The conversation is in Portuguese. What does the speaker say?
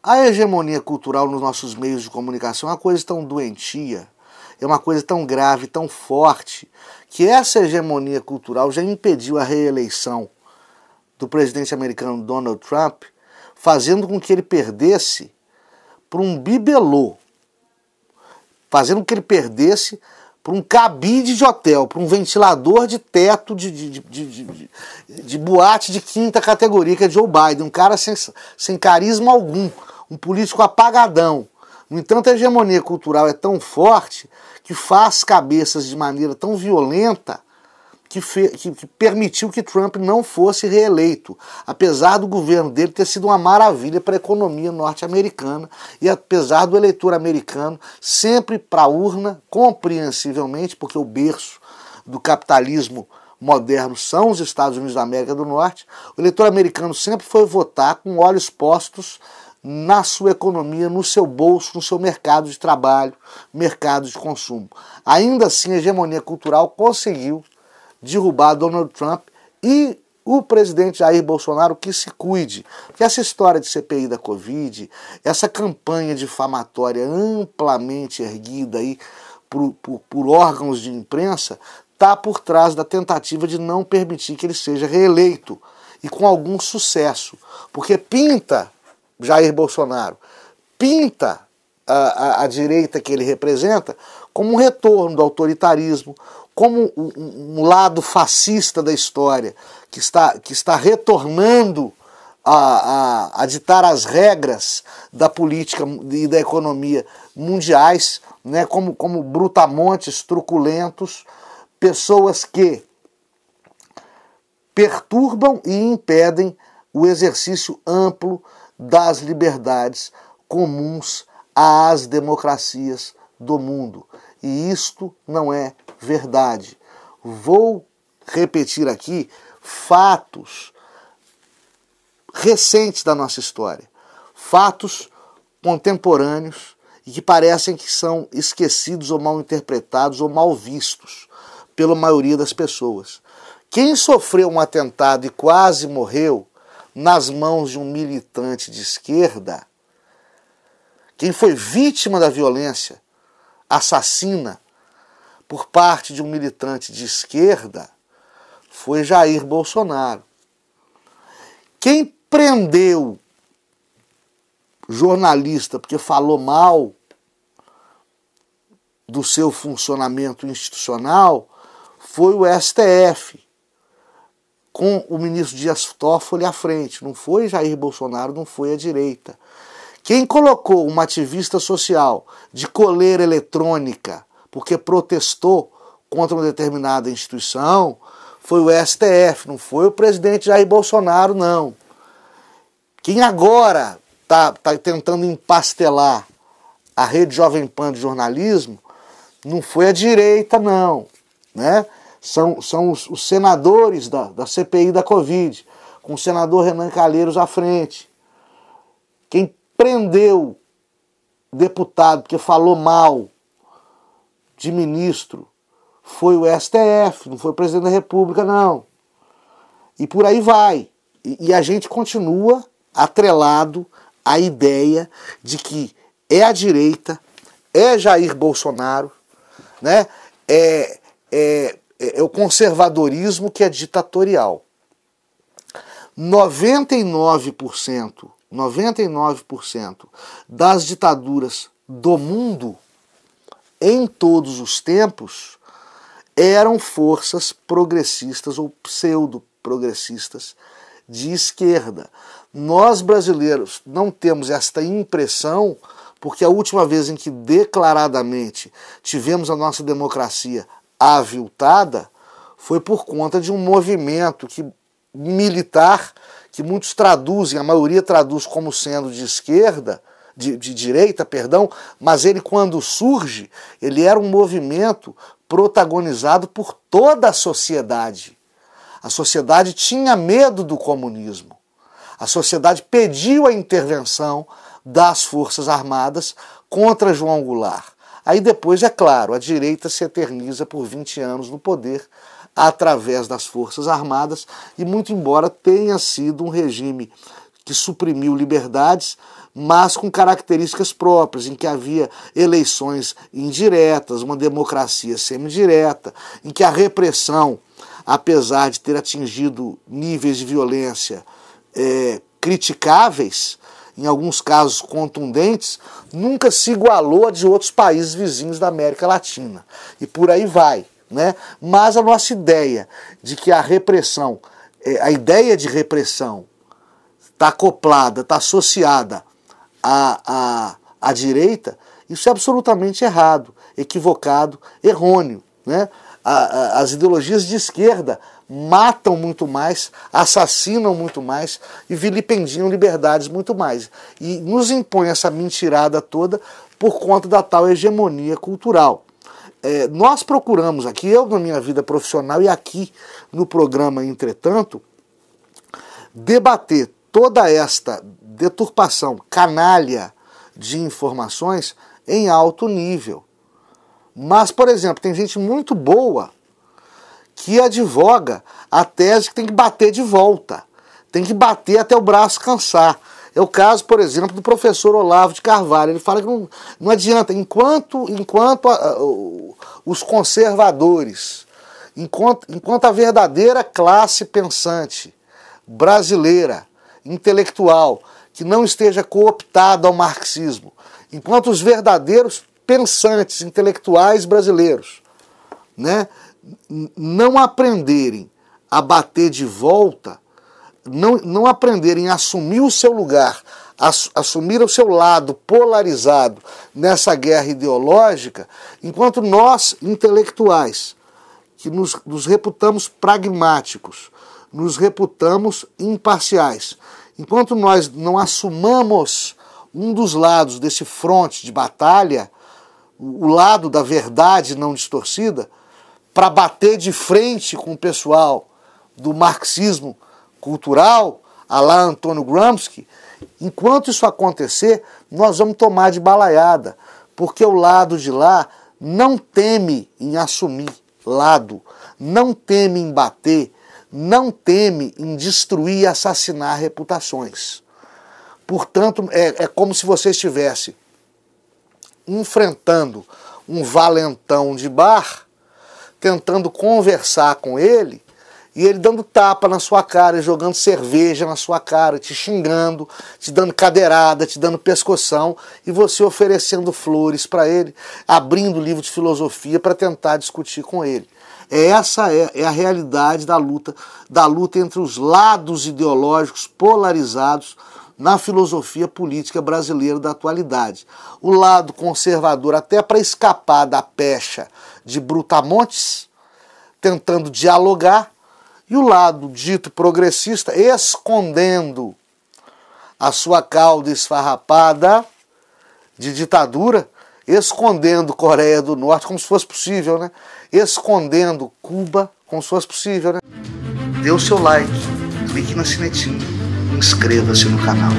A hegemonia cultural nos nossos meios de comunicação é uma coisa tão doentia, é uma coisa tão grave, tão forte, que essa hegemonia cultural já impediu a reeleição do presidente americano Donald Trump, fazendo com que ele perdesse por um bibelô, fazendo com que ele perdesse por um cabide de hotel, por um ventilador de teto de boate de quinta categoria, que é Joe Biden, um cara sem carisma algum, um político apagadão. No entanto, a hegemonia cultural é tão forte que faz cabeças de maneira tão violenta que permitiu que Trump não fosse reeleito, apesar do governo dele ter sido uma maravilha para a economia norte-americana e apesar do eleitor americano sempre para a urna, compreensivelmente, porque o berço do capitalismo moderno são os Estados Unidos da América do Norte, o eleitor americano sempre foi votar com olhos postos na sua economia, no seu bolso, no seu mercado de trabalho, mercado de consumo. Ainda assim, a hegemonia cultural conseguiu derrubar Donald Trump e o presidente Jair Bolsonaro que se cuide. Porque essa história de CPI da Covid, essa campanha difamatória amplamente erguida aí por órgãos de imprensa, está por trás da tentativa de não permitir que ele seja reeleito, e com algum sucesso. Porque pinta Jair Bolsonaro, pinta a direita que ele representa como um retorno do autoritarismo, como um lado fascista da história, que está retornando a ditar as regras da política e da economia mundiais, né, como brutamontes, truculentos, pessoas que perturbam e impedem o exercício amplo das liberdades comuns às democracias do mundo. E isto não é verdade. Vou repetir aqui fatos recentes da nossa história, fatos contemporâneos e que parecem que são esquecidos ou mal interpretados ou mal vistos pela maioria das pessoas. Quem sofreu um atentado e quase morreu nas mãos de um militante de esquerda, quem foi vítima da violência assassina por parte de um militante de esquerda, foi Jair Bolsonaro. Quem prendeu jornalista porque falou mal do seu funcionamento institucional foi o STF, com o ministro Dias Toffoli à frente. Não foi Jair Bolsonaro, não foi a direita. Quem colocou uma ativista social de coleira eletrônica porque protestou contra uma determinada instituição foi o STF, não foi o presidente Jair Bolsonaro, não. Quem agora está tentando empastelar a Rede Jovem Pan de jornalismo não foi a direita, não, né? São os senadores da CPI da Covid, com o senador Renan Calheiros à frente. Quem prendeu deputado porque falou mal de ministro foi o STF, não foi o presidente da República, não. E por aí vai. E a gente continua atrelado à ideia de que é a direita, é Jair Bolsonaro, né? É o conservadorismo que é ditatorial. 99% das ditaduras do mundo, em todos os tempos, eram forças progressistas ou pseudo-progressistas de esquerda. Nós, brasileiros, não temos esta impressão, porque a última vez em que declaradamente tivemos a nossa democracia aviltada foi por conta de um movimento militar que muitos traduzem, a maioria traduz como sendo de esquerda, de direita, perdão, mas ele, quando surge, ele era um movimento protagonizado por toda a sociedade. A sociedade tinha medo do comunismo. A sociedade pediu a intervenção das Forças Armadas contra João Goulart. Aí depois, é claro, a direita se eterniza por 20 anos no poder através das Forças Armadas, e muito embora tenha sido um regime que suprimiu liberdades, mas com características próprias, em que havia eleições indiretas, uma democracia semidireta, em que a repressão, apesar de ter atingido níveis de violência criticáveis, em alguns casos contundentes, nunca se igualou a de outros países vizinhos da América Latina. E por aí vai, né? Mas a nossa ideia de que a repressão, a ideia de repressão está acoplada, está associada à direita, isso é absolutamente errado, equivocado, errôneo, né? As ideologias de esquerda matam muito mais, assassinam muito mais e vilipendiam liberdades muito mais. E nos impõe essa mentirada toda por conta da tal hegemonia cultural. Nós procuramos aqui, eu na minha vida profissional e aqui no programa, entretanto, debater toda esta deturpação canalha de informações em alto nível. Mas, por exemplo, tem gente muito boa que advoga a tese que tem que bater de volta, tem que bater até o braço cansar. É o caso, por exemplo, do professor Olavo de Carvalho. Ele fala que não adianta, enquanto os conservadores, enquanto a verdadeira classe pensante brasileira, intelectual, que não esteja cooptada ao marxismo, enquanto os verdadeiros pensantes intelectuais brasileiros, né, não aprenderem a bater de volta, não aprenderem a assumir o seu lugar, assumir o seu lado polarizado nessa guerra ideológica, enquanto nós, intelectuais, que nos reputamos pragmáticos, nos reputamos imparciais, enquanto nós não assumamos um dos lados desse fronte de batalha, o lado da verdade não distorcida, para bater de frente com o pessoal do marxismo cultural, à la Antônio Gramsci, enquanto isso acontecer, nós vamos tomar de balaiada, porque o lado de lá não teme em assumir lado, não teme em bater, não teme em destruir e assassinar reputações. Portanto, é como se você estivesse enfrentando um valentão de bar, tentando conversar com ele, e ele dando tapa na sua cara, jogando cerveja na sua cara, te xingando, te dando cadeirada, te dando pescoção, e você oferecendo flores para ele, abrindo livro de filosofia para tentar discutir com ele. Essa é a realidade da luta entre os lados ideológicos polarizados na filosofia política brasileira da atualidade. O lado conservador, até para escapar da pecha de brutamontes, tentando dialogar, e o lado dito progressista, escondendo a sua cauda esfarrapada de ditadura, escondendo Coreia do Norte como se fosse possível, né? Escondendo Cuba como se fosse possível, né? Dê o seu like, clique na sinetinha, inscreva-se no canal.